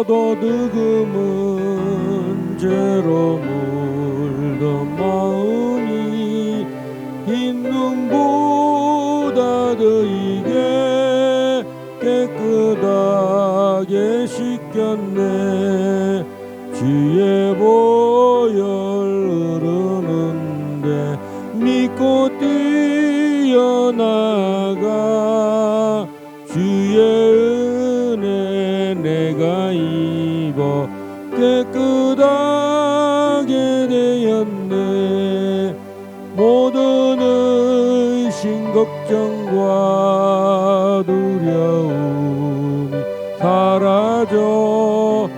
도둑음은 죄로 물든 마음이 흰 눈보다 더이게 깨끗하게 씻겼네. 주의 보혈 흐르는데 믿고 뛰어나가 주의 은혜 내가 입어 깨끗하게 되었네. 모든 의심 걱정과 두려움이 사라져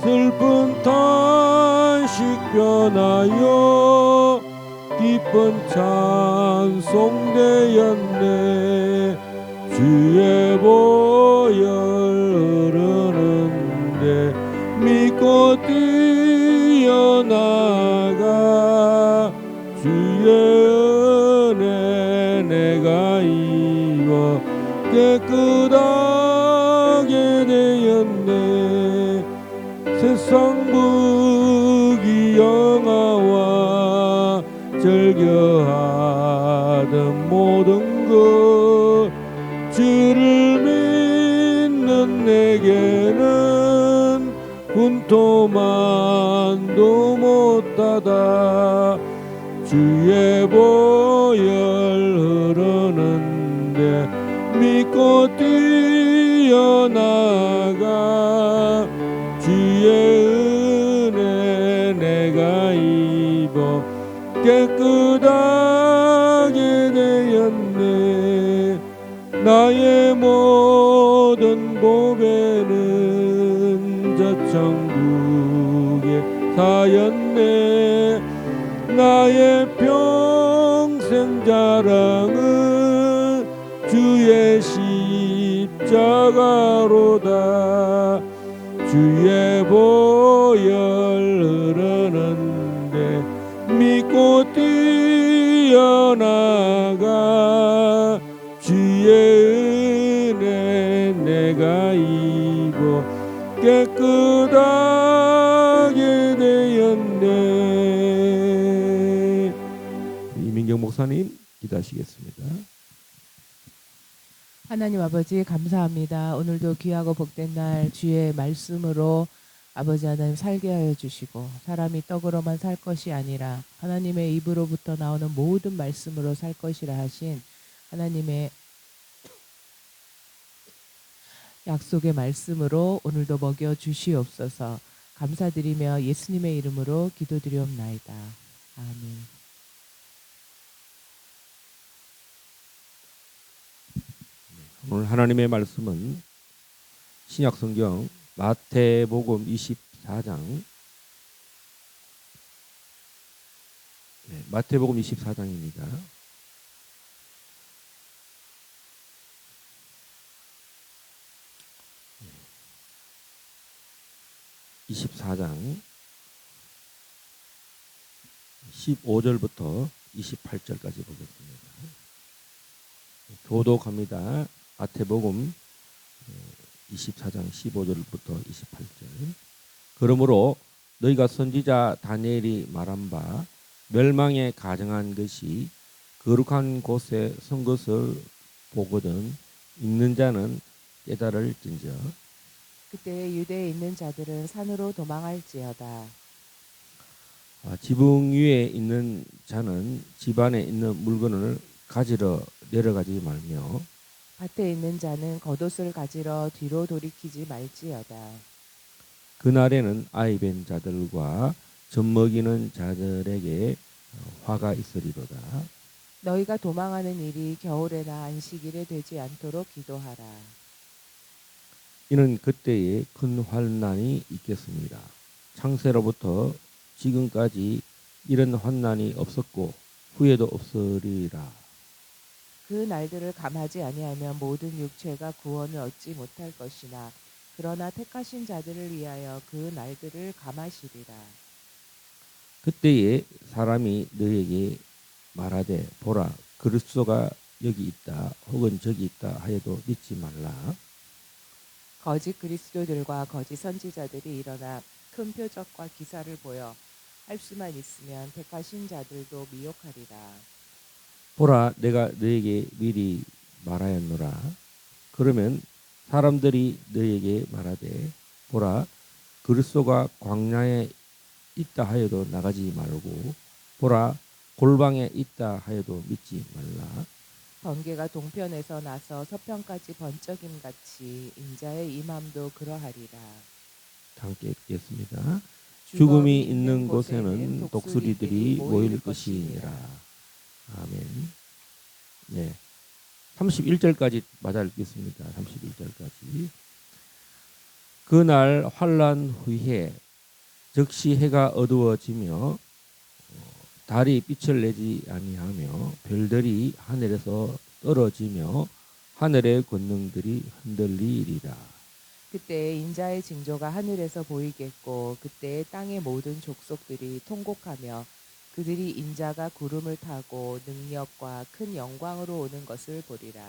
슬픈 탄식 변하여 기쁜 찬송 되었네. 주의 보혈 흐르는데 믿고 뛰어나가 주의 은혜 내가 입어 깨끗하게 되었네. 세상 부귀영화와 즐겨하던 모든 것 주를 믿는 내게는 분토만도 못하다. 주의 보혈 흐르는데 믿고 뛰어나가 주의 은혜 내가 입어 깨끗하게 되었네. 나의 모든 보배는 저 천국의 사였네. 나의 평생 자랑은 주의 십자가로다. 주의 보혈 흐르는데 믿고 뛰어나가 주의 은혜 내가 입어 깨끗하게 되었네. 이민경 목사님 기도하시겠습니다. 하나님 아버지 감사합니다. 오늘도 귀하고 복된 날 주의 말씀으로 아버지 하나님 살게 하여 주시고 사람이 떡으로만 살 것이 아니라 하나님의 입으로부터 나오는 모든 말씀으로 살 것이라 하신 하나님의 약속의 말씀으로 오늘도 먹여 주시옵소서. 감사드리며 예수님의 이름으로 기도드리옵나이다. 아멘. 오늘 하나님의 말씀은 신약성경 마태복음 24장 마태복음 24장입니다. 네. 24장 15절부터 28절까지 보겠습니다. 교독합니다. 마태복음 24장 15절부터 28절. 그러므로 너희가 선지자 다니엘이 말한 바 멸망에 가정한 것이 거룩한 곳에 선 것을 보거든 읽는 자는 깨달을진저. 그때 유대에 있는 자들은 산으로 도망할지어다. 지붕 위에 있는 자는 집 안에 있는 물건을 가지러 내려가지 말며 밭에 있는 자는 겉옷을 가지러 뒤로 돌이키지 말지어다. 그날에는 아이벤 자들과 젖먹이는 자들에게 화가 있으리로다. 너희가 도망하는 일이 겨울에나 안식일에 되지 않도록 기도하라. 이는 그때에 큰 환난이 있겠습니다. 창세로부터 지금까지 이런 환난이 없었고 후에도 없으리라. 그 날들을 감하지 아니하면 모든 육체가 구원을 얻지 못할 것이나 그러나 택하신 자들을 위하여 그 날들을 감하시리라. 그때에 사람이 너에게 말하되 보라 그리스도가 여기 있다 혹은 저기 있다 하여도 믿지 말라. 거짓 그리스도들과 거짓 선지자들이 일어나 큰 표적과 기사를 보여 할 수만 있으면 택하신 자들도 미혹하리라. 보라, 내가 너에게 미리 말하였노라. 그러면 사람들이 너에게 말하되, 보라, 그리스도가 광야에 있다 하여도 나가지 말고, 보라, 골방에 있다 하여도 믿지 말라. 번개가 동편에서 나서 서편까지 번쩍임 같이 인자의 임함도 그러하리라. 함께 읽겠습니다. 죽음이 있는 곳에는 독수리들이 모일 것이니라. 아멘. 네. 31절까지 맞아 읽겠습니다. 31절까지. 그날 환란 후에 즉시 해가 어두워지며 달이 빛을 내지 아니하며 별들이 하늘에서 떨어지며 하늘의 권능들이 흔들리리라. 그때 인자의 징조가 하늘에서 보이겠고 그때 땅의 모든 족속들이 통곡하며 그들이 인자가 구름을 타고 능력과 큰 영광으로 오는 것을 보리라.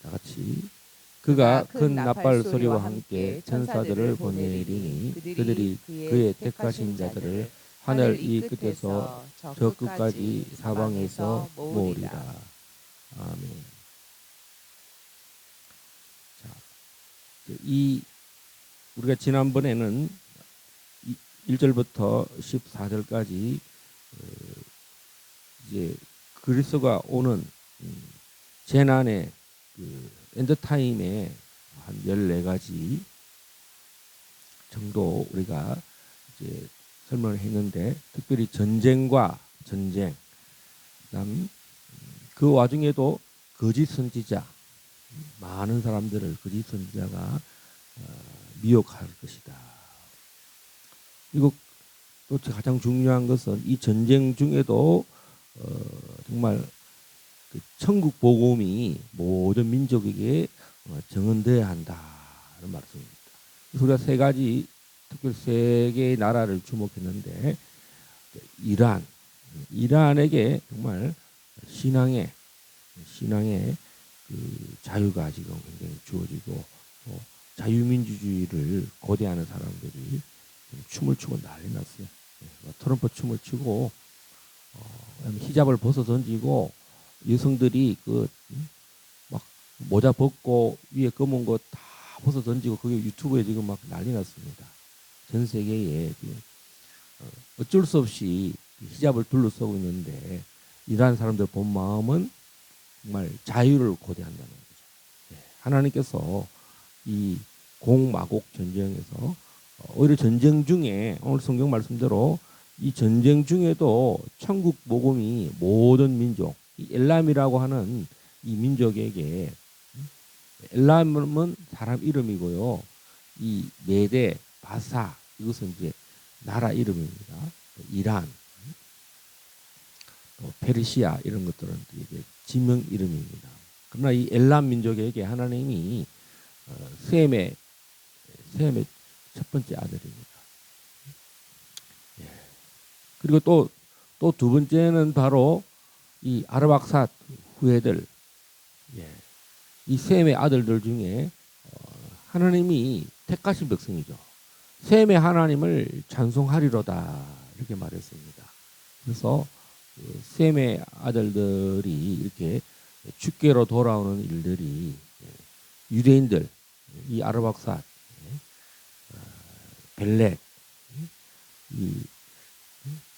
다 같이. 그가 큰 나팔 소리와 함께 천사들을 보내리니 그들이 그의 택하신 자들을 하늘 이 끝에서 저 끝까지 사방에서 모으리라. 아멘. 자, 이 우리가 지난번에는 1절부터 14절까지 이제 그리스도가 오는 재난의 그 엔드타임의 한 14가지 정도 우리가 이제 설명을 했는데, 특별히 전쟁과 전쟁, 그다음 그 와중에도 거짓 선지자, 많은 사람들을 거짓 선지자가 미혹할 것이다. 그리고 또 가장 중요한 것은 이 전쟁 중에도 정말 그 천국 복음이 모든 민족에게 정언되어야 한다는 말씀입니다. 우리가 세 가지, 특별히 세 개의 나라를 주목했는데, 이란에게 정말 신앙의 그 자유가 지금 굉장히 주어지고, 또 자유민주주의를 고대하는 사람들이 춤을 추고 난리 났어요. 트럼프 춤을 추고, 히잡을 벗어 던지고, 여성들이 막 모자 벗고 위에 검은 거 다 벗어 던지고, 그게 유튜브에 지금 막 난리 났습니다. 전 세계에 지금 어쩔 수 없이 히잡을 둘러싸고 있는데, 이러한 사람들 본 마음은 정말 자유를 고대한다는 거죠. 하나님께서 이 공마곡 전쟁에서 오히려 전쟁 중에 오늘 성경 말씀대로 이 전쟁 중에도 천국 복음이 모든 민족, 이 엘람이라고 하는 이 민족에게, 엘람은 사람 이름이고요, 이 메대, 바사, 이것은 이제 나라 이름입니다. 이란, 또 페르시아 이런 것들은 이게 지명 이름입니다. 그러나 이 엘람 민족에게 하나님이 셈의 첫 번째 아들입니다. 그리고 또 두 번째는 바로 이 아르박삿 후예들, 이 셈의 아들들 중에 하나님이 택하신 백성이죠. 셈의 하나님을 찬송하리로다 이렇게 말했습니다. 그래서 셈의 아들들이 이렇게 주께로 돌아오는 일들이 유대인들, 이 아르박삿, 벨렉, 이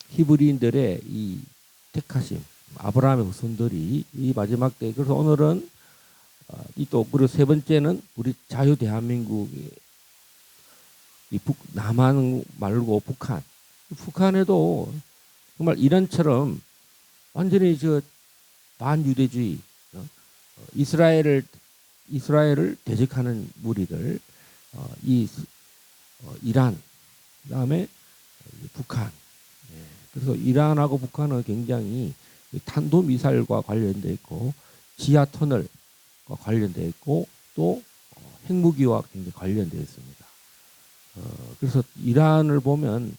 히브리인들의 이 택하심, 아브라함의 후손들이 이 마지막 때, 그래서 오늘은 또 그리고 세 번째는 우리 자유 대한민국의 이 남한 말고 북한에도 정말 이란처럼 완전히 저 반유대주의, 이스라엘을 대적하는 무리들, 이란, 그다음에 북한. 그래서 이란하고 북한은 굉장히 탄도미사일과 관련돼 있고, 지하 터널과 관련돼 있고, 또 핵무기와 굉장히 관련되어 있습니다. 그래서 이란을 보면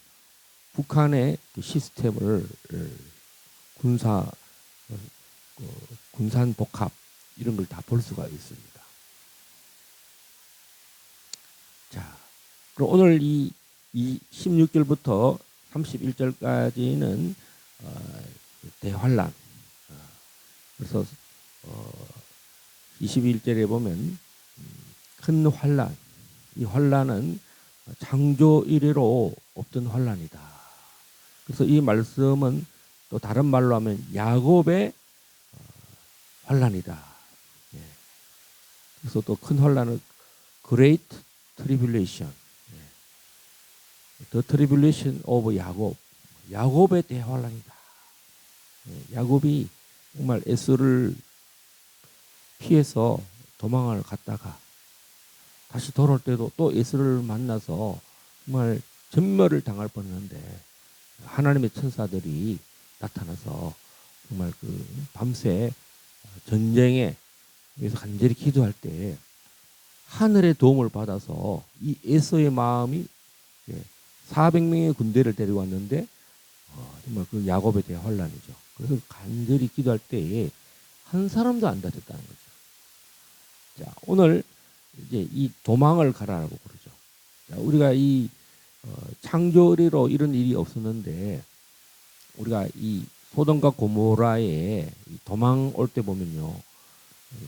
북한의 그 시스템을 군산 복합 이런 걸 다 볼 수가 있습니다. 그럼 오늘 이 16절부터 31절까지는 대환란. 그래서 21절에 보면 큰 환란. 이 환란은 창조 이래로 없던 환란이다. 그래서 이 말씀은 또 다른 말로 하면 야곱의 환란이다. 예. 그래서 또 큰 환란은 Great Tribulation. The Tribulation of 야곱. 야곱의 대환란이다. 예. 야곱이 정말 에서를 피해서 도망을 갔다가 다시 돌아올 때도 또 에스를 만나서 정말 전멸을 당할 뻔했는데 하나님의 천사들이 나타나서 정말 그 밤새 전쟁에 위해서 간절히 기도할 때 하늘의 도움을 받아서 이 에서의 마음이 400명의 군대를 데리고 왔는데 정말 그 야곱에 대한 환란이죠. 그래서 간절히 기도할 때에 한 사람도 안 다쳤다는 거죠. 자, 오늘 이제 이 도망을 가라라고 그러죠. 자, 우리가 이 창조리로 이런 일이 없었는데 우리가 이 소돔과 고모라에 도망 올 때 보면요,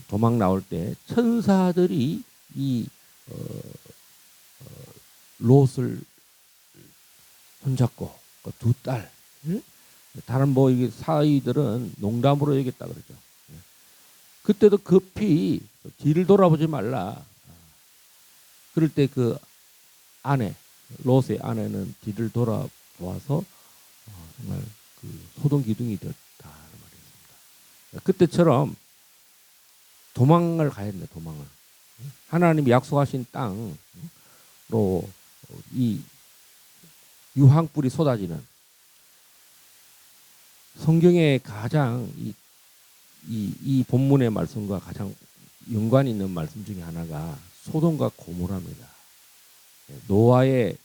도망 나올 때 천사들이 이 롯을 손잡고 그 두 딸, 다른 뭐 이게 사위들은 농담으로 얘기했다 그러죠. 그때도 급히 뒤를 돌아보지 말라. 그럴 때 그 아내, 롯의 아내는 뒤를 돌아보아서 정말 그 소동 기둥이 되었다는 말이었습니다. 그때처럼 도망을 가야 된다. 도망을. 하나님이 약속하신 땅으로 이 유황불이 쏟아지는 성경의 가장 이 본문의 말씀과 가장 연관 있는 말씀 중에 하나가 소돔과 고모라입니다. 노아의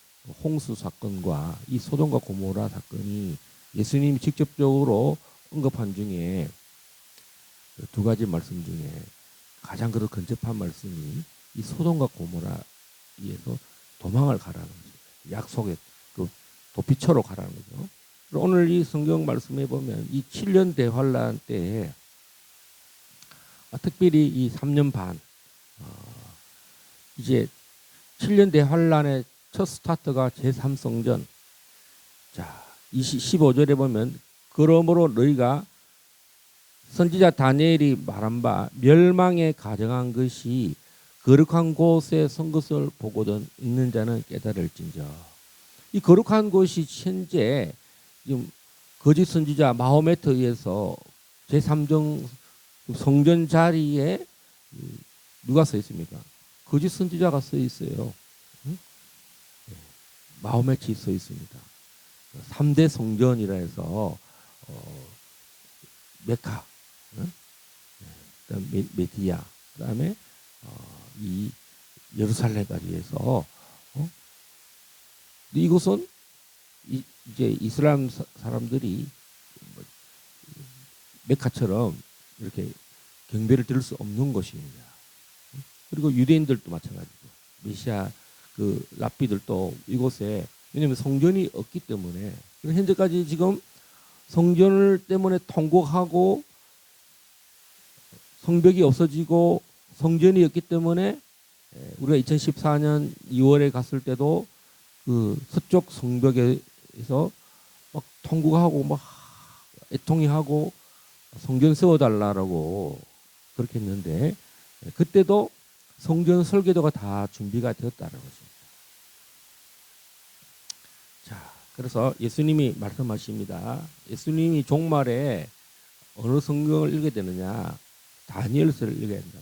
홍수 사건과 이 소돔과 고모라 사건이 예수님이 직접적으로 언급한 중에 두 가지 말씀 중에 가장 그래도 근접한 말씀이 이 소돔과 고모라에서 도망을 가라는 거죠. 약속의 그 도피처로 가라는 거죠. 오늘 이 성경 말씀에 보면 이 7년 대환란 때에 특별히 이 3년 반 이제 7년 대환란의 첫 스타트가 제3성전. 자, 15절에 보면 그러므로 너희가 선지자 다니엘이 말한 바 멸망에 가정한 것이 거룩한 곳에 선 것을 보거든 읽는 자는 깨달을진저. 이 거룩한 곳이 현재 지금 거짓 선지자 마호메트에 의해서 제3정 성전 자리에 누가 서 있습니까? 거짓 선지자가 서 있어요. 마호메트에 서 있습니다. 3대 성전이라 해서 메카, 그다음 메디아, 그다음에 이 예루살렘까지 해서 이곳은 이제 이슬람 사람들이 메카처럼 이렇게 경배를 드릴 수 없는 것입니다. 그리고 유대인들도 마찬가지고 메시아 그 랍비들도 이곳에 왜냐하면 성전이 없기 때문에 현재까지 지금 성전을 때문에 통곡하고 성벽이 없어지고 성전이 없기 때문에 우리가 2014년 2월에 갔을 때도 그 서쪽 성벽에서 막 통곡하고 막 애통해하고 성전 세워달라고 그렇게 했는데 그때도 성전 설계도가 다 준비가 되었다는 것입니다. 자, 그래서 예수님이 말씀하십니다. 예수님이 종말에 어느 성경을 읽게 되느냐? 다니엘서를 읽어야 된다.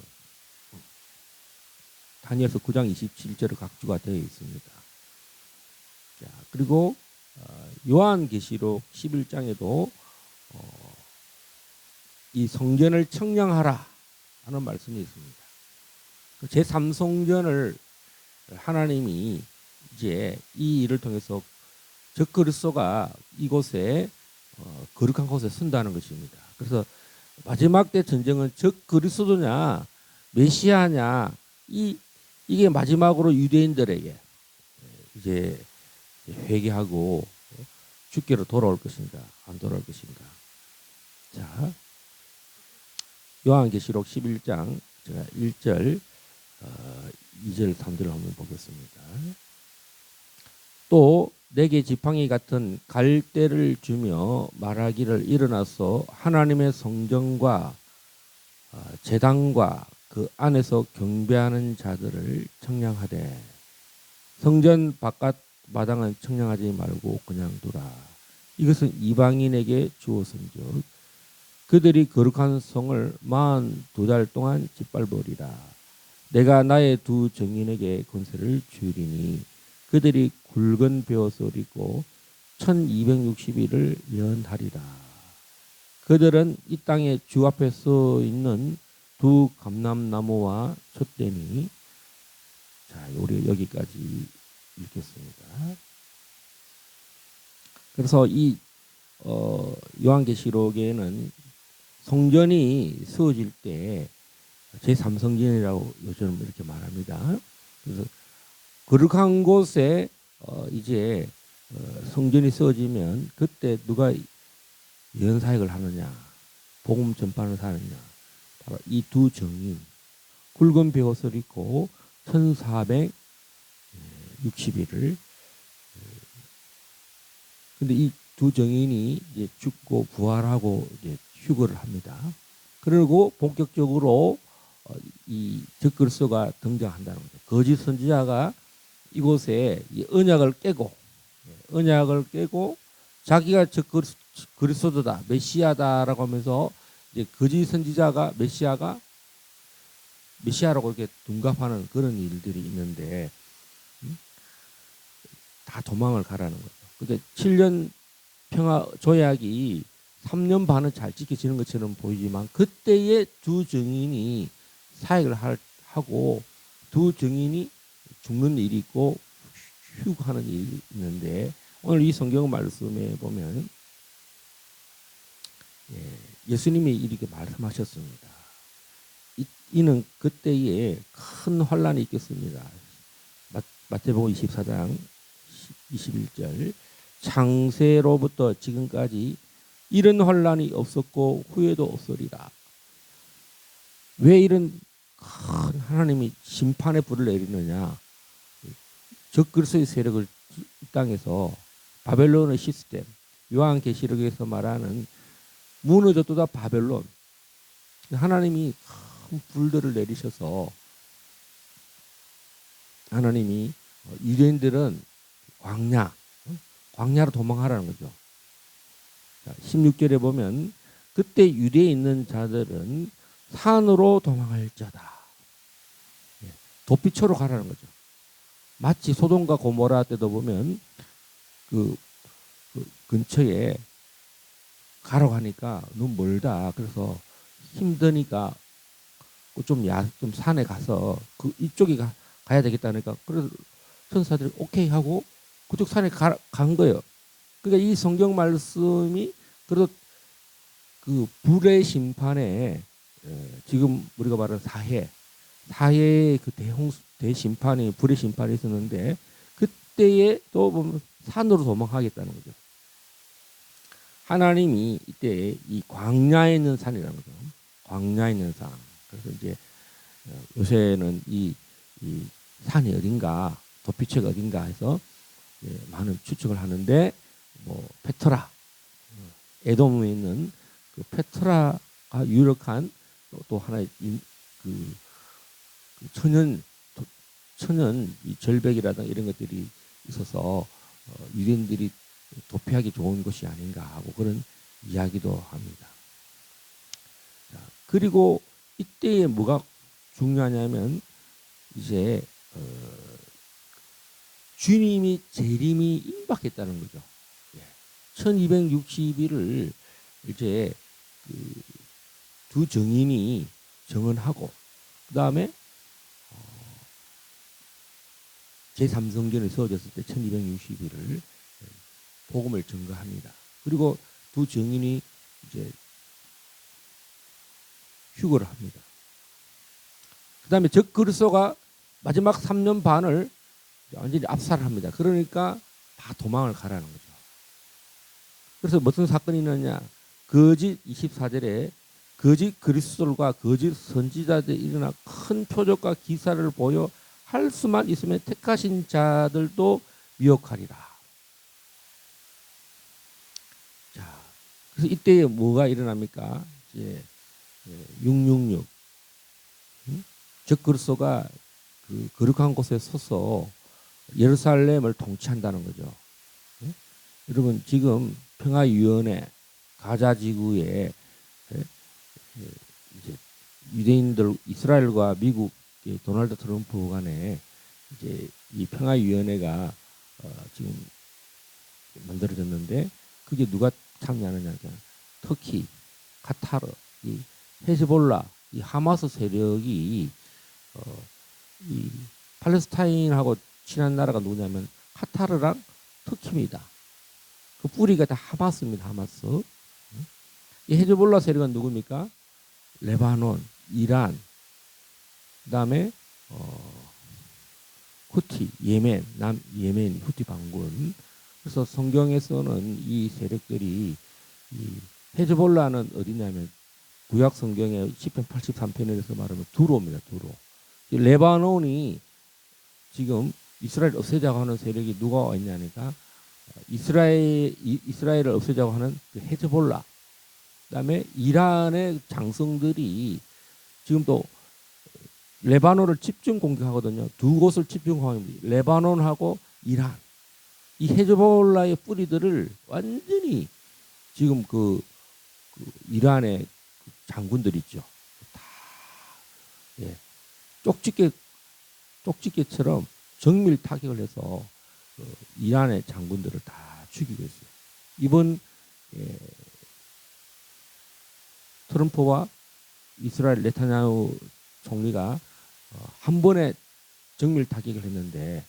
다니엘서 9장 27절에 각주가 되어 있습니다. 자, 그리고 요한계시록 11장에도 이 성전을 청량하라 하는 말씀이 있습니다. 제3성전을 하나님이 이제 이 일을 통해서 적 그리스도가 이곳에 거룩한 곳에 선다는 것입니다. 그래서 마지막 때 전쟁은 적 그리스도냐 메시아냐 이게 마지막으로 유대인들에게 이제 회개하고 주께로 돌아올 것인가 안 돌아올 것인가. 자, 요한계시록 11장 제가 1절 2절 3절을 한번 보겠습니다. 또 내게 지팡이 같은 갈대를 주며 말하기를 일어나서 하나님의 성전과 제단과 그 안에서 경배하는 자들을 청량하되 성전 바깥 마당은 청량하지 말고 그냥 두라. 이것은 이방인에게 주었은즉 그들이 거룩한 성을 42달 동안 짓밟으리라. 내가 나의 두 정인에게 권세를 주리니 그들이 굵은 벼옷을 입고 1260일을 연하리라. 그들은 이 땅에 주 앞에 서 있는 두 감람나무와 촛대니. 자, 우리 여기까지 읽겠습니다. 그래서 이 요한계시록에는 성전이 세워질 때 제3성전이라고 요즘 이렇게 말합니다. 그래서 거룩한 곳에 이제 성전이 세워지면 그때 누가 연사역을 하느냐, 복음 전파를 하느냐, 바로 이 두 정인, 굵은 벼옷을 입고 1460일을. 근데 이 두 정인이 이제 죽고 부활하고 이제 휴거를 합니다. 그리고 본격적으로 이 적그리스도가 등장한다는 거죠. 거짓 선지자가 이곳에 이 언약을 깨고 자기가 적그리스도다, 메시아다라고 하면서 이제 거짓 선지자가 메시아라고 이렇게 둔갑하는 그런 일들이 있는데 다 도망을 가라는 거죠. 근데 7년 평화 조약이 3년 반은 잘 지켜지는 것처럼 보이지만 그때의 두 정인이 사역을 하고 두 정인이 죽는 일이 있고 휴가하는 일이 있는데, 오늘 이 성경 말씀에 보면 예수님이 이렇게 말씀하셨습니다. 이는 그때에 큰 환란이 있겠습니다. 마태복음 24장 21절 창세로부터 지금까지 이런 환란이 없었고 후에도 없으리라. 왜 이런 큰 하나님이 심판의 불을 내리느냐. 적그리스도의 세력을 이 땅에서 바벨론의 시스템, 요한계시록에서 말하는 무너졌도다 바벨론. 하나님이 큰 불들을 내리셔서 하나님이 유대인들은 광야로 도망하라는 거죠. 16절에 보면 그때 유대에 있는 자들은 산으로 도망할지어다. 도피처로 가라는 거죠. 마치 소돔과 고모라 때도 보면 그 근처에 가라고 하니까 너무 멀다. 그래서 힘드니까 좀 산에 가서 그 이쪽에 가야 되겠다니까 그래서 천사들이 오케이 하고 그쪽 산에 간 거예요. 그러니까 이 성경 말씀이 그래도 그 불의 심판에 지금 우리가 말하는 사해의 그 대심판이 불의 심판이 있었는데 그때에 또 보면 산으로 도망하겠다는 거죠. 하나님이 이때 이 광야에 있는 산이라는 거죠. 광야에 있는 산. 그래서 이제 요새는 이 산이 어딘가, 도피처가 어딘가 해서 많은 추측을 하는데, 뭐 페트라, 에돔에 있는 그 페트라가 유력한 또 하나의 그 천연 이 절벽이라든가 이런 것들이 있어서 유대인들이 도피하기 좋은 곳이 아닌가 하고 그런 이야기도 합니다. 자, 그리고 이때에 뭐가 중요하냐면 이제 주님이 재림이 임박했다는 거죠. 1260일을 이제 두 정인이 정언하고 그 다음에 제3성전이 세워졌을 때 1260일을 복음을 증거합니다. 그리고 두 정인이 이제 휴거를 합니다. 그 다음에 적그리스도가 마지막 3년 반을 완전히 압살을 합니다. 그러니까 다 도망을 가라는 거죠. 그래서 무슨 사건이 있느냐? 거짓 24절에 거짓 그리스도들과 거짓 선지자들이 일어나 큰 표적과 기사를 보여 할 수만 있으면 택하신 자들도 미혹하리라. 자, 그래서 이때 뭐가 일어납니까? 이제 666. 즉 그리스도가 그 거룩한 곳에 서서 예루살렘을 통치한다는 거죠. 여러분 지금 평화위원회 가자 지구에 이제 유대인들 이스라엘과 미국의 도널드 트럼프 간에 이제 이 평화위원회가 지금 만들어졌는데 그게 누가 참여하느냐? 터키, 카타르, 이 헤즈볼라, 이 하마스 세력이 이 팔레스타인하고 친한 나라가 누구냐면 카타르랑 터키입니다. 그 뿌리가 다 하마스입니다. 하마스. 이 헤즈볼라 세력은 누굽니까? 레바논, 이란, 그다음에 후티, 예멘, 예멘 후티 반군. 그래서 성경에서는 이 세력들이 이 헤즈볼라는 어디냐면 구약 성경의 시편 83편에서 말하면 두로입니다. 두로. 레바논이 지금 이스라엘 없애자고 하는 세력이 누가 와 있냐니까 이스라엘을 없애자고 하는 그 헤즈볼라. 그다음에 이란의 장성들이 지금 또 레바논을 집중 공격하거든요. 두 곳을 집중 공격합니다. 레바논하고 이란. 이 헤즈볼라의 뿌리들을 완전히 지금 그 이란의 장군들 있죠. 다 예, 쪽집게처럼 정밀 타격을 해서 이란의 장군들을 다 죽이고 있어요. 이번 트럼프와 이스라엘 네타냐후 총리가 한 번에 정밀 타격을 했는데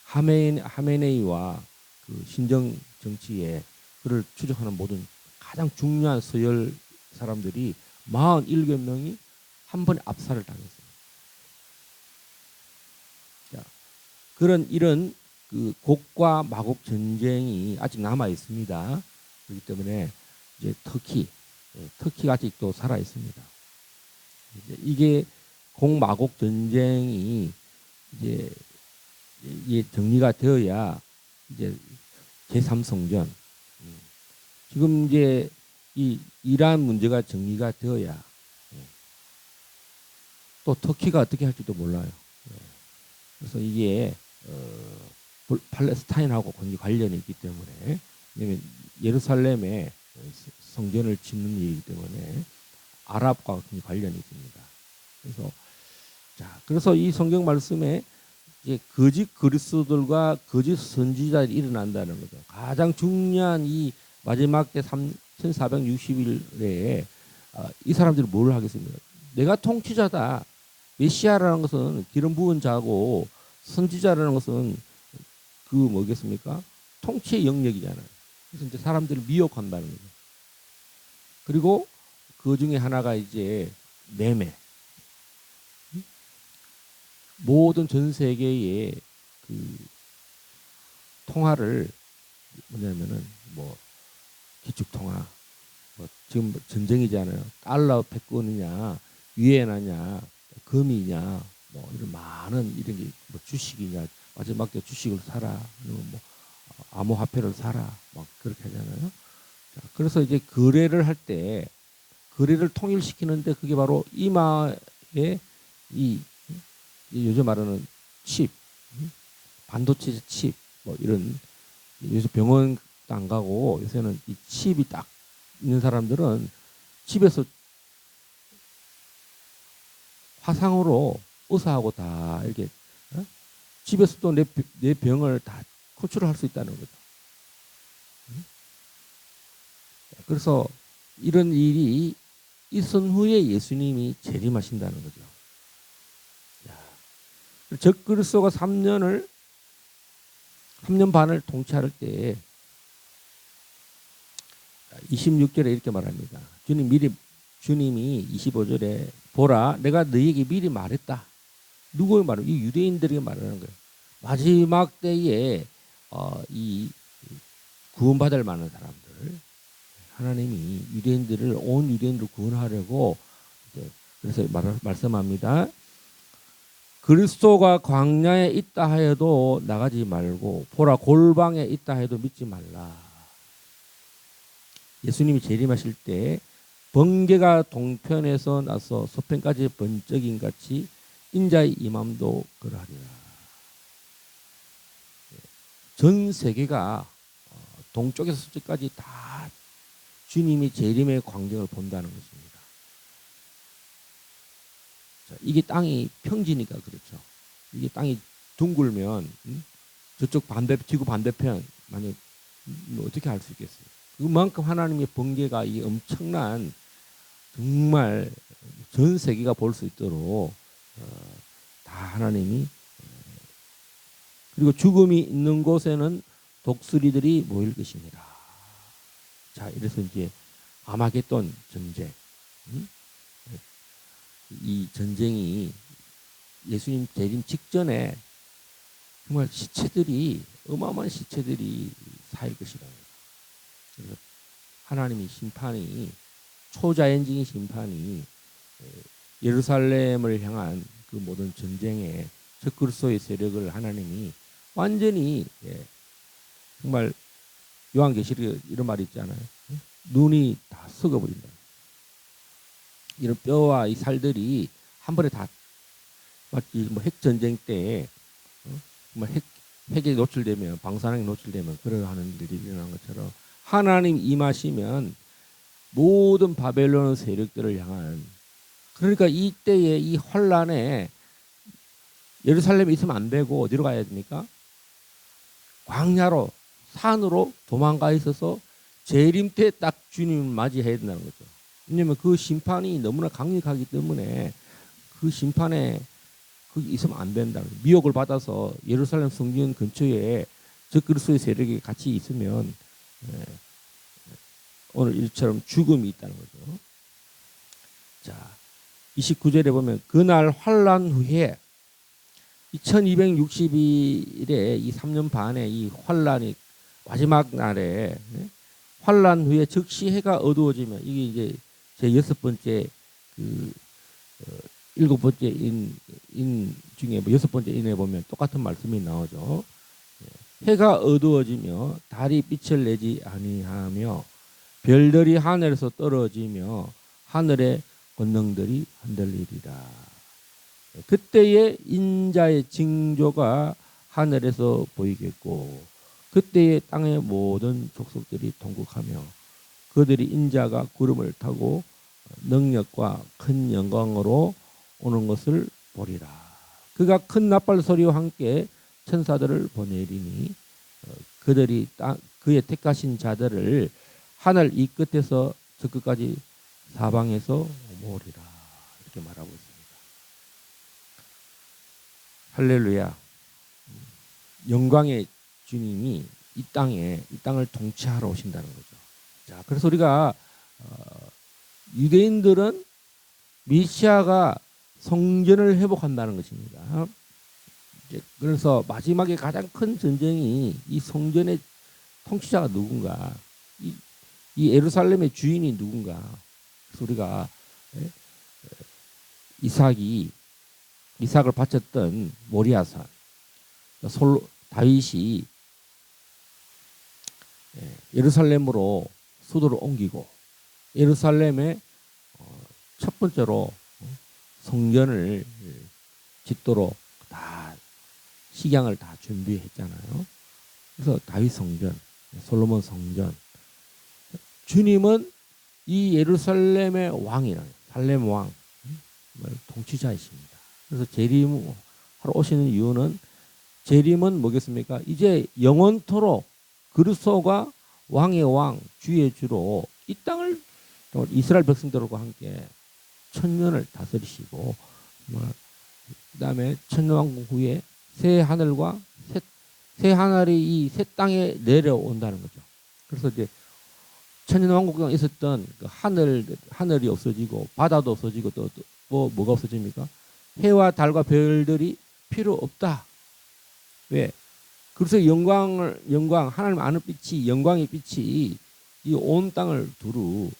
하메네이와 그 신정 정치에 그를 추적하는 모든 가장 중요한 서열 사람들이 47명이 한 번에 압살을 당했어요. 자, 이런 그 곡과 마곡 전쟁이 아직 남아 있습니다. 그렇기 때문에 이제 터키가 아직도 살아 있습니다. 이게 곡마곡 전쟁이 이제 정리가 되어야 이제 제3성전. 지금 이제 이 이란 문제가 정리가 되어야 또 터키가 어떻게 할지도 몰라요. 그래서 이게 팔레스타인하고 관련이 있기 때문에 왜냐면 예루살렘에 성전을 짓는 일이기 때문에 아랍과 관련이 있습니다. 그래서 이 성경 말씀에 이제 거짓 그리스도들과 거짓 선지자들이 일어난다는 거죠. 가장 중요한 이 마지막 때 1460일에 이 사람들이 뭘 하겠습니까? 내가 통치자다. 메시아라는 것은 기름 부은 자고 선지자라는 것은 그 뭐겠습니까? 통치의 영역이잖아요. 그래서 이제 사람들을 미혹한다는 거죠. 그리고 그 중에 하나가 이제 매매. 모든 전 세계의 그 통화를 뭐냐면은 뭐 기축통화, 뭐 지금 전쟁이잖아요. 달러 패권이냐, 위엔화냐, 금이냐, 뭐 이런 많은 이런 게 뭐 주식이냐, 마지막 때 주식을 사라, 아니면 뭐 암호화폐를 사라, 막 그렇게 하잖아요. 자, 그래서 이제 거래를 할 때 거래를 통일시키는데 그게 바로 이마에 이 요즘 말하는 칩, 반도체 칩, 뭐 이런 요새 병원 안 가고 요새는 이 칩이 딱 있는 사람들은 집에서 화상으로 의사하고 다 이렇게 집에서도 내 병을 다 컨트롤할 수 있다는 거죠. 그래서 이런 일이 있은 후에 예수님이 재림하신다는 거죠. 적그리스도가 3년 반을 통치할 때 26절에 이렇게 말합니다. 주님이 25절에 보라 내가 너희에게 미리 말했다. 누구의 말을? 이 유대인들에게 말하는 거예요. 마지막 때에 이 구원받을 만한 사람들, 하나님이 유대인들을 온 유대인들을 구원하려고 이제 그래서 말씀합니다. 그리스도가 광야에 있다 하여도 나가지 말고 보라 골방에 있다 해도 믿지 말라. 예수님이 재림하실 때 번개가 동편에서 나서 서편까지 번쩍임 같이 인자의 임함도 그러하리라. 전 세계가 동쪽에서 서쪽까지 다 주님이 재림의 광경을 본다는 것입니다. 자, 이게 땅이 평지니까 그렇죠. 이게 땅이 둥글면 저쪽 지구 반대편 만약 어떻게 할 수 있겠어요? 그만큼 하나님의 번개가 이 엄청난 정말 전 세계가 볼 수 있도록 다 하나님이 그리고 죽음이 있는 곳에는 독수리들이 모일 것이니라. 자, 이래서 이제 아마겟돈 전쟁, 이 전쟁이 예수님 재림 직전에 정말 시체들이 어마어마한 시체들이 쌓일 것이다. 그래서 하나님의 심판이 초자연적인 심판이 예루살렘을 향한 그 모든 전쟁에 적그리스도의 세력을 하나님이 완전히 정말 요한계시록에 이런 말이 있잖아요. 눈이 다 썩어버린다. 이런 뼈와 이 살들이 한 번에 다 마치 뭐 핵전쟁 때 뭐 핵에 노출되면 방사능에 노출되면 그러하는 일이 일어난 것처럼 하나님 임하시면 모든 바벨론 세력들을 향한 그러니까 이때의 이 혼란에 예루살렘에 있으면 안 되고 어디로 가야 됩니까? 광야로 산으로 도망가 있어서 재림 때 딱 주님을 맞이해야 된다는 거죠. 왜냐하면 그 심판이 너무나 강력하기 때문에 그 심판에 거기 있으면 안 된다는 거죠. 미혹을 받아서 예루살렘 성전 근처에 적그리스도의 세력이 같이 있으면 오늘 일처럼 죽음이 있다는 거죠. 자, 29절에 보면 그날 환란 후에 2260일에 이 3년 반의 이 환란이 마지막 날에 환란 후에 즉시 해가 어두워지면 이게 이제 제 6번째 그 7번째 인 중에 뭐 6번째 인에 보면 똑같은 말씀이 나오죠. 해가 어두워지며 달이 빛을 내지 아니하며 별들이 하늘에서 떨어지며 하늘의 권능들이 흔들리리라. 그때의 인자의 징조가 하늘에서 보이겠고 그때의 땅의 모든 족속들이 통곡하며 그들이 인자가 구름을 타고 능력과 큰 영광으로 오는 것을 보리라. 그가 큰 나팔 소리와 함께 천사들을 보내리니 그들이 그의 택하신 자들을 하늘 이 끝에서 저 끝까지 사방에서 모으리라. 이렇게 말하고 있습니다. 할렐루야. 영광의 주님이 이 땅을 통치하러 오신다는 거죠. 자, 그래서 우리가 유대인들은 메시아가 성전을 회복한다는 것입니다. 그래서 마지막에 가장 큰 전쟁이 이 성전의 통치자가 누군가, 이 예루살렘의 주인이 누군가. 그래서 우리가 이삭을 바쳤던 모리아산, 다윗이 예루살렘으로 수도를 옮기고 예루살렘에 첫 번째로 성전을 짓도록 다 식양을 다 준비했잖아요. 그래서 다윗 성전, 솔로몬 성전. 주님은 이 예루살렘의 왕이라 살렘 왕 통치자이십니다. 그래서 재림하러 오시는 이유는 재림은 뭐겠습니까? 이제 영원토록 그리스도가 왕의 왕, 주의 주로 이 땅을 이스라엘 백성들과 함께 천년을 다스리시고 그다음에 천년왕국 후에 새 하늘과 새 하늘이 이 새 땅에 내려온다는 거죠. 그래서 이제 천년왕국에 있었던 그 하늘이 없어지고 바다도 없어지고 또 뭐가 없어집니까? 해와 달과 별들이 필요 없다. 왜? 그래서 영광 하나님 아는 빛이 영광의 빛이 이 온 땅을 두루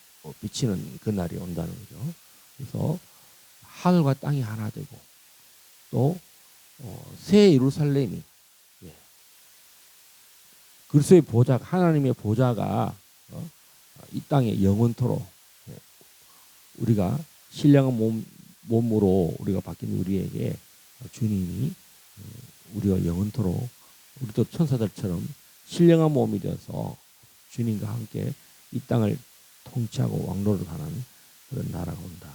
비치는 그 날이 온다는 거죠. 그래서 하늘과 땅이 하나 되고 또 새 예루살렘이 예. 그리스도의 보좌 하나님의 보좌가 이 땅에 영원토록 예. 우리가 신령한 몸으로 우리가 바뀐 우리에게 주님이 우리가 영원토록 우리도 천사들처럼 신령한 몸이 되어서 주님과 함께 이 땅을 통치하고 왕노릇하는 그런 나라가 온다.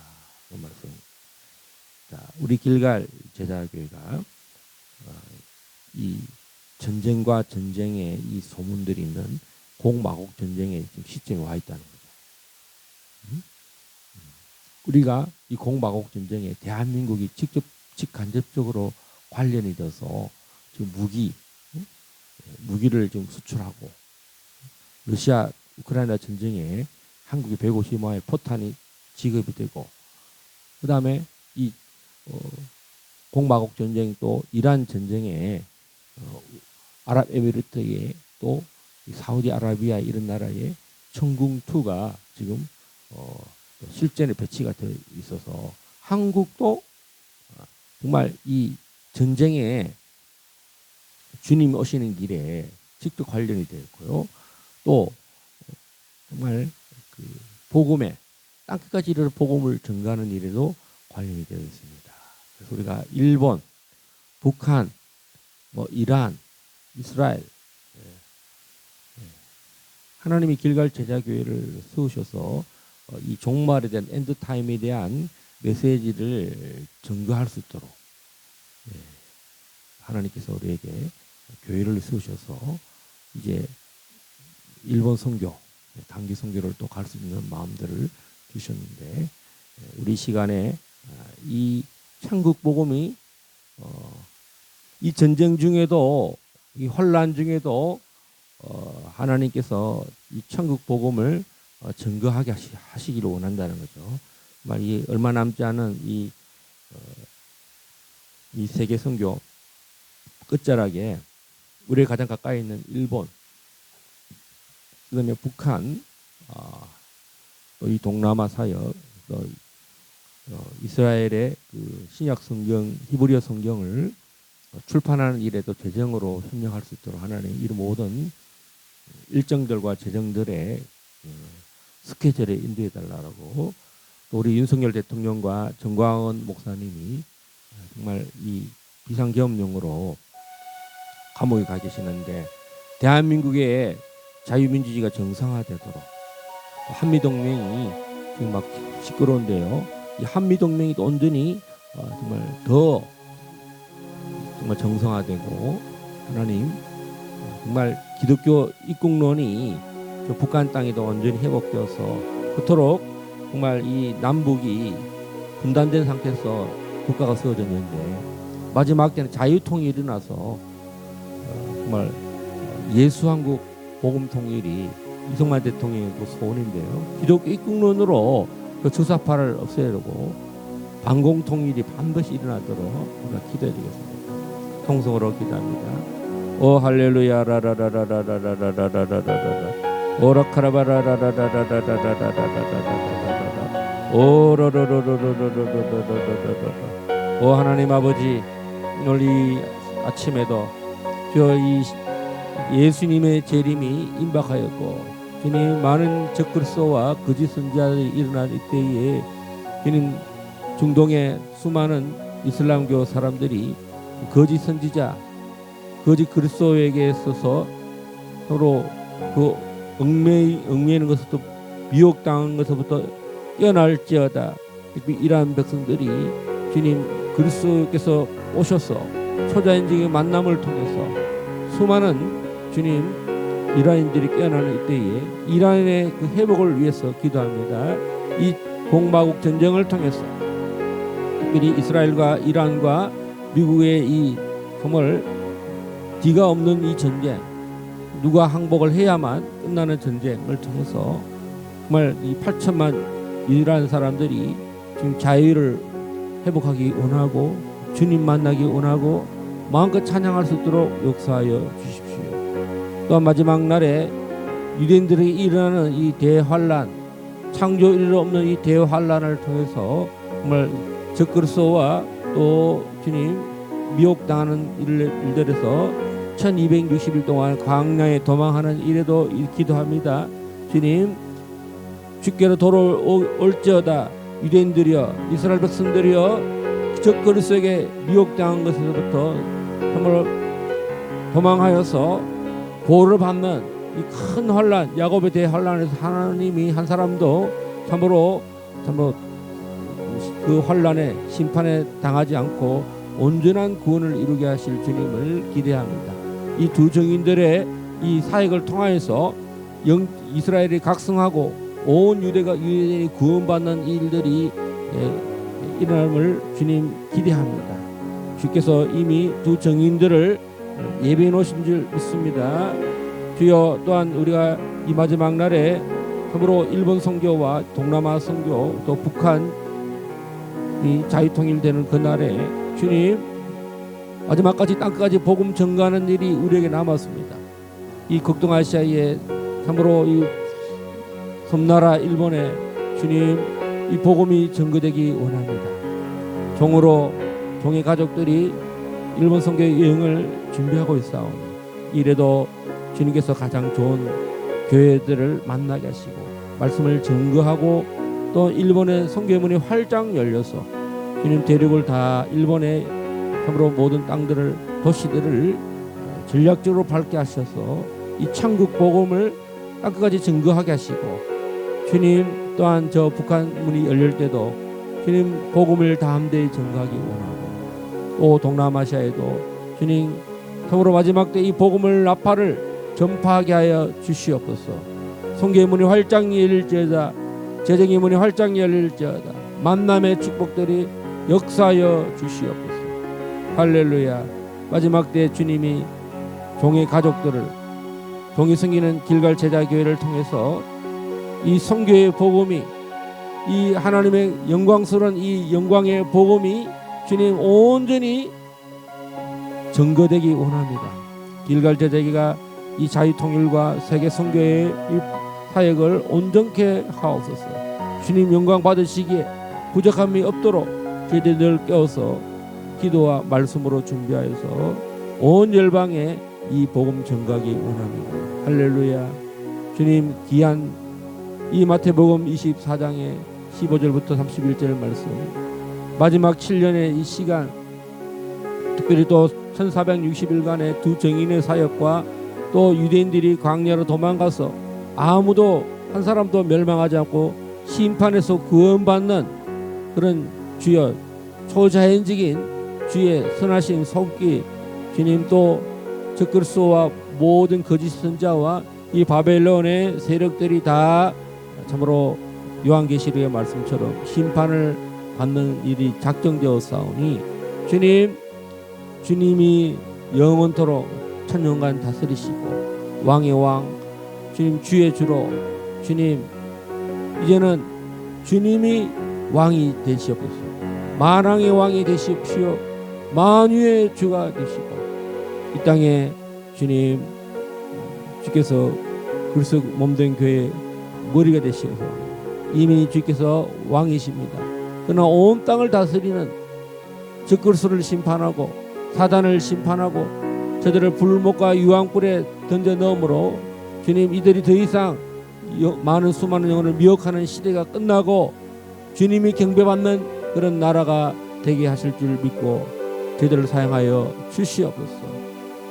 그 말씀. 자, 우리 길갈 제자교회가 이 전쟁과 전쟁의 이 소문들이 있는 공마곡 전쟁의 지금 시점에 와 있다는 거죠. 우리가 이 공마곡 전쟁에 대한민국이 직간접적으로 관련이 돼서 지금 무기를 지금 수출하고 러시아 우크라이나 전쟁에 한국이 150마의 포탄이 지급이 되고 그 다음에 이 공마곡 전쟁 또 이란 전쟁에 아랍에미리트에 또 사우디아라비아 이런 나라에 천궁2가 지금 실전에 배치가 되어 있어서 한국도 정말 이 전쟁에 주님이 오시는 길에 직접 관련이 되어 있고요. 또 정말 그 복음에 땅끝까지 이르러 복음을 전가하는 일에도 관련이 되어 있습니다. 그래서 우리가 일본, 북한, 이란, 이스라엘 하나님이 길갈 제자교회를 세우셔서 이 종말에 대한 엔드타임에 대한 메시지를 전가할 수 있도록 하나님께서 우리에게 교회를 세우셔서 이제 일본 선교, 단기 선교를 또 갈 수 있는 마음들을 주셨는데 우리 시간에 이 천국 복음이 이 전쟁 중에도 이 혼란 중에도 하나님께서 이 천국 복음을 증거하게 하시기를 원한다는 거죠. 정말 이 얼마 남지 않은 이 세계 선교 끝자락에 우리의 가장 가까이 있는 일본, 그다음에 북한, 또 이 동남아 사역, 또 이스라엘의 그 신약 성경, 히브리어 성경을 출판하는 일에도 재정으로 협력할 수 있도록 하나님 이 모든 일정들과 재정들의 스케줄에 인도해 달라고 또 우리 윤석열 대통령과 정광훈 목사님이 정말 이 비상계엄령으로 감옥에 가 계시는데 대한민국의 자유민주주의가 정상화되도록 한미동맹이 지금 막 시끄러운데요. 이 한미동맹이 온전히 정말 더 정말 정상화되고 하나님 정말 기독교 입국론이 북한 땅에도 온전히 회복되어서 그토록 정말 이 남북이 분단된 상태에서 국가가 세워졌는데 마지막 때는 자유통일이 일어나서 정말 예수한국 복음통일이 이승만 대통령의 그 소원인데요. 기독교 입국론으로 그 주사파를 없애려고 반공통일이 반드시 일어나도록 우리가 기도해야 되겠습니다. 통성으로 기도합니다. 오 할렐루야 라라라라라라라라라라라라 오라카라바라라라라라라라라라라라 오로로로로로로로로로로로로로 오 하나님 아버지 오늘 이 아침에도 주여 이 예수님의 재림이 임박하였고 주님 많은 적그리스도와 거짓 선지자들이 일어난 이때에 주님 중동의 수많은 이슬람교 사람들이 거짓 선지자 거짓 그리스도에게 있어서 서로 그 얽매이는 것부터 미혹당한 것부터 깨어날지어다. 이러한 백성들이 주님 그리스도께서 오셔서 초자연적인 만남을 통해서 수많은 주님 이란인들이 깨어나는 이때에 이란의 그 회복을 위해서 기도합니다. 이 공마국 전쟁을 통해서 특별히 이스라엘과 이란과 미국의 이 정말 뒤가 없는 이 전쟁 누가 항복을 해야만 끝나는 전쟁을 통해서 정말 이 8천만 이란 사람들이 지금 자유를 회복하기 원하고 주님 만나기 원하고 마음껏 찬양할 수 있도록 역사하여 주십시오. 또한 마지막 날에 유대인들에게 일어나는 이 대환란, 창조 이를 없는 이 대환란을 통해서 정말 적그리스도와 또 주님 미혹당하는 일들에서 1260일 동안 광야에 도망하는 일에도 기도합니다. 주님, 주께로 돌아올지어다. 유대인들이여, 이스라엘 백성들이여, 적그리스도에게 미혹당한 것에서부터 정말 도망하여서 보호를 받는 이 큰 환란, 야곱의 대환란에서 하나님이 한 사람도 참으로 그 환란에 심판에 당하지 않고 온전한 구원을 이루게 하실 주님을 기대합니다. 이 두 정인들의 이 사역을 통하여서 이스라엘이 각성하고 온 유대인이 구원받는 일들이 일어남을 주님 기대합니다. 주께서 이미 두 정인들을 예배해 놓으신 줄 믿습니다. 주여, 또한 우리가 이 마지막 날에 참으로 일본 선교와 동남아 선교 또 북한이 자유통일되는 그날에 주님 마지막까지 땅까지 복음 전가하는 일이 우리에게 남았습니다. 이 극동아시아에 참으로 이 섬나라 일본에 주님 이 복음이 전거되기 원합니다. 종의 가족들이 일본 선교 여행을 준비하고 있사오니 이래도 주님께서 가장 좋은 교회들을 만나게 하시고 말씀을 증거하고 또 일본의 선교의 문이 활짝 열려서 주님 대륙을 다 일본의 참으로 모든 땅들을 도시들을 전략적으로 밝게 하셔서 이 천국 복음을 땅끝까지 증거하게 하시고 주님 또한 저 북한 문이 열릴 때도 주님 복음을 담대히 증거하기 원하고 또 동남아시아에도 주님 참으로 마지막 때 이 복음을 나팔을 전파하게 하여 주시옵소서. 선교의 문이 활짝 열릴지어다. 재정의 문이 활짝 열릴지어다. 만남의 축복들이 역사하여 주시옵소서. 할렐루야. 마지막 때 주님이 종의 가족들을 종이 섬기는 길갈 제자교회를 통해서 이 선교의 복음이 이 하나님의 영광스러운 이 영광의 복음이 주님 온전히 증거되기 원합니다. 길갈 제자교회가 이 자유통일과 세계 선교의 이 사역을 온전케 하옵소서. 주님 영광 받으시기에 부족함이 없도록 저희들 깨워서 기도와 말씀으로 준비하여서 온 열방에 이 복음 전가하기 원합니다. 할렐루야. 주님 귀한 이 마태복음 24장의 15절부터 31절 말씀, 마지막 7년의 이 시간, 특별히 또 1460일간의 두 정인의 사역과 또 유대인들이 광야로 도망가서 아무도 한 사람도 멸망하지 않고 심판에서 구원받는 그런 주여 초자연적인 주의 선하신 손길, 주님 또 적그리스도와 모든 거짓 선자와 이 바벨론의 세력들이 다 참으로 요한계시록의 말씀처럼 심판을 받는 일이 작정되었사오니 주님이 영원토록 천년간 다스리시고 왕의 왕 주님 주의 주로 주님 이제는 주님이 왕이 되시옵소서. 만왕의 왕이 되시옵시오. 만유의 주가 되시고 이 땅에 주님 주께서 그리스도 몸된 교회의 머리가 되시어서 이미 주께서 왕이십니다. 그러나 온 땅을 다스리는 적그리스도를 심판하고 사단을 심판하고 저들을 불목과 유황불에 던져 넣으므로 주님 이들이 더 이상 많은 수많은 영혼을 미혹하는 시대가 끝나고 주님이 경배받는 그런 나라가 되게 하실 줄 믿고 저희들을 사용하여 주시옵소서.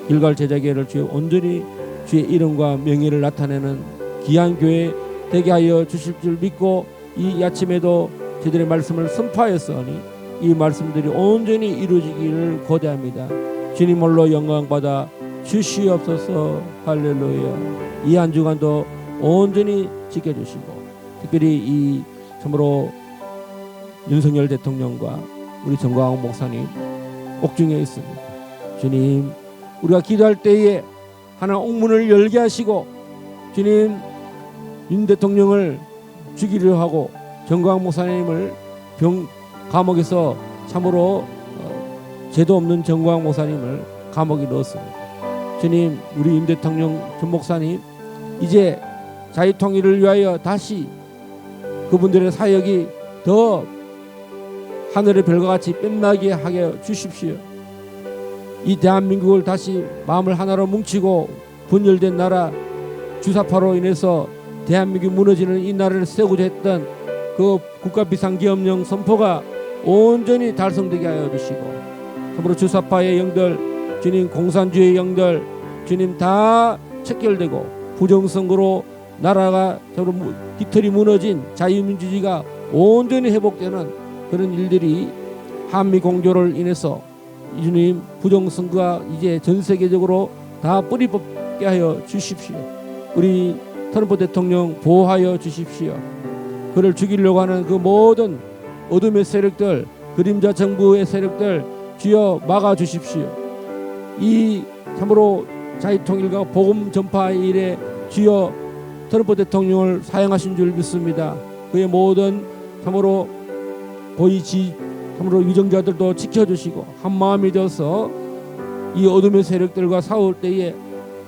길갈 제자교회를 주여 온전히 주의 이름과 명예를 나타내는 귀한 교회 되게 하여 주실 줄 믿고 이 아침에도 저희들의 말씀을 선포하였으니 이 말씀들이 온전히 이루어지기를 고대합니다. 주님 홀로 영광받아 주시옵소서. 할렐루야. 이 한 주간도 온전히 지켜주시고 특별히 이 참으로 윤석열 대통령과 우리 정광훈 목사님 옥중에 있습니다. 주님 우리가 기도할 때에 하나 옥문을 열게 하시고 주님 윤 대통령을 죽이려 하고 정광훈 목사님을 감옥에서 참으로 죄도 없는 정광 목사님을 감옥에 넣었습니다. 주님, 우리 임 대통령 전 목사님 이제 자유통일을 위하여 다시 그분들의 사역이 더 하늘의 별과 같이 빛나게 하게 주십시오. 이 대한민국을 다시 마음을 하나로 뭉치고 분열된 나라 주사파로 인해서 대한민국이 무너지는 이 나라를 세우고자 했던 그 국가 비상기업령 선포가 온전히 달성되게 하여 주시고, 참으로 주사파의 영들, 주님 공산주의 영들, 주님 다 척결되고 부정선거로 나라가 참으로 깃털이 무너진 자유민주주의가 온전히 회복되는 그런 일들이 한미 공조를 인해서 주님 부정선거가 이제 전 세계적으로 다 뿌리 뽑게 하여 주십시오. 우리 트럼프 대통령 보호하여 주십시오. 그를 죽이려고 하는 그 모든 어둠의 세력들, 그림자 정부의 세력들 주여 막아 주십시오. 이 참으로 자유통일과 복음 전파 일에 주여 트럼프 대통령을 사용하신 줄 믿습니다. 그의 모든 참으로 참으로 위정자들도 지켜주시고 한 마음이 되어서 이 어둠의 세력들과 싸울 때에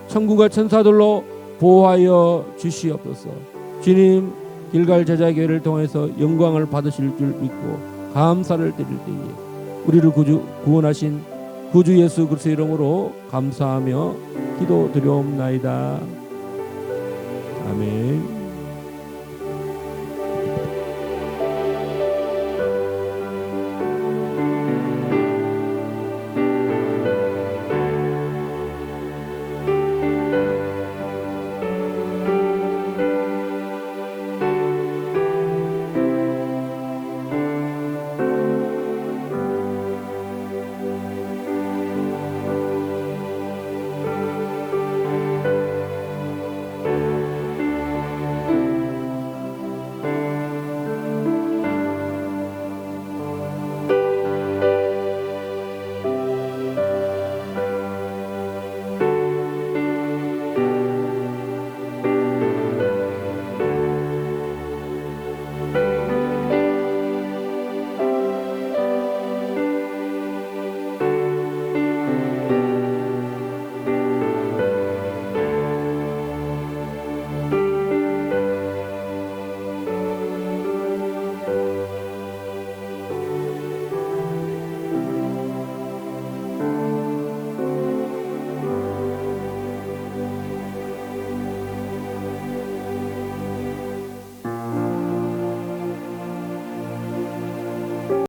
천군과 천사들로 보호하여 주시옵소서. 주님, 길갈 제자교회를 통해서 영광을 받으실 줄 믿고 감사를 드릴 때에 우리를 구원하신 구주 예수 그리스도의 이름으로 감사하며 기도드리옵나이다. 아멘.